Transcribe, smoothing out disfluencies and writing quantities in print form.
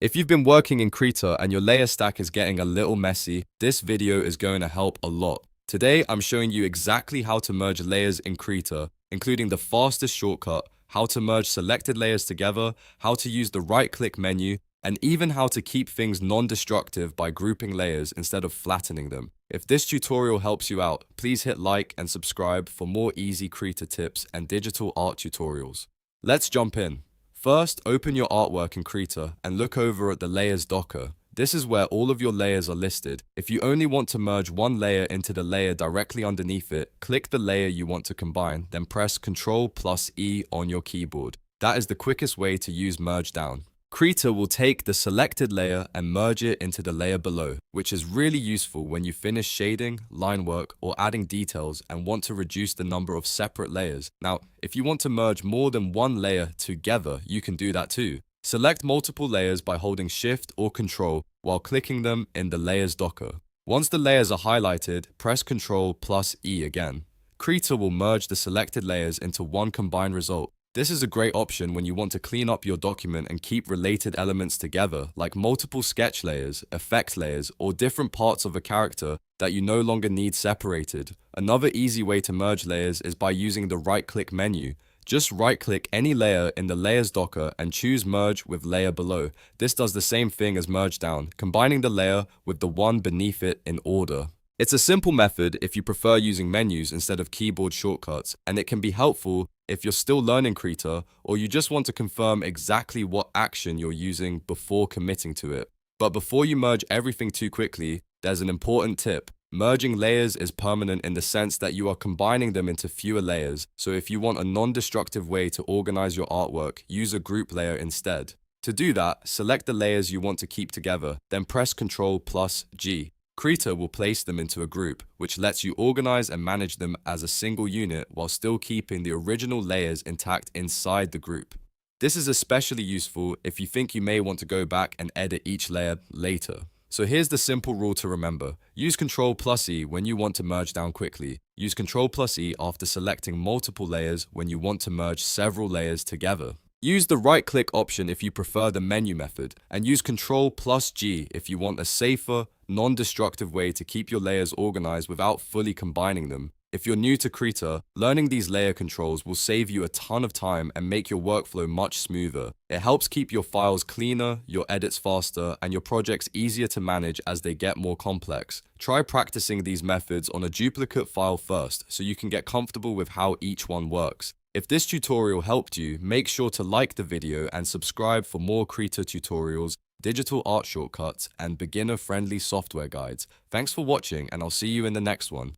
If you've been working in Krita and your layer stack is getting a little messy, this video is going to help a lot. Today, I'm showing you exactly how to merge layers in Krita, including the fastest shortcut, how to merge selected layers together, how to use the right-click menu, and even how to keep things non-destructive by grouping layers instead of flattening them. If this tutorial helps you out, please hit like and subscribe for more easy Krita tips and digital art tutorials. Let's jump in. First, open your artwork in Krita and look over at the Layers Docker. This is where all of your layers are listed. If you only want to merge one layer into the layer directly underneath it, click the layer you want to combine, then press Ctrl+E on your keyboard. That is the quickest way to use Merge Down. Krita will take the selected layer and merge it into the layer below, which is really useful when you finish shading, line work, or adding details and want to reduce the number of separate layers. Now, if you want to merge more than one layer together, you can do that too. Select multiple layers by holding Shift or Ctrl while clicking them in the Layers Docker. Once the layers are highlighted, press Ctrl+E again. Krita will merge the selected layers into one combined result. This is a great option when you want to clean up your document and keep related elements together, like multiple sketch layers, effect layers, or different parts of a character that you no longer need separated. Another easy way to merge layers is by using the right-click menu. Just right-click any layer in the Layers Docker and choose Merge with Layer Below. This does the same thing as Merge Down, combining the layer with the one beneath it in order. It's a simple method if you prefer using menus instead of keyboard shortcuts, and it can be helpful if you're still learning Krita or you just want to confirm exactly what action you're using before committing to it. But before you merge everything too quickly, there's an important tip. Merging layers is permanent in the sense that you are combining them into fewer layers, so if you want a non-destructive way to organize your artwork, use a group layer instead. To do that, select the layers you want to keep together, then press Ctrl+G. Krita will place them into a group, which lets you organize and manage them as a single unit while still keeping the original layers intact inside the group. This is especially useful if you think you may want to go back and edit each layer later. So here's the simple rule to remember. Use Ctrl+E when you want to merge down quickly. Use Ctrl+E after selecting multiple layers when you want to merge several layers together. Use the right-click option if you prefer the menu method, and use Ctrl+G if you want a safer, non-destructive way to keep your layers organized without fully combining them. If you're new to Krita, learning these layer controls will save you a ton of time and make your workflow much smoother. It helps keep your files cleaner, your edits faster, and your projects easier to manage as they get more complex. Try practicing these methods on a duplicate file first so you can get comfortable with how each one works. If this tutorial helped you, make sure to like the video and subscribe for more Krita tutorials, digital art shortcuts, and beginner-friendly software guides. Thanks for watching, and I'll see you in the next one.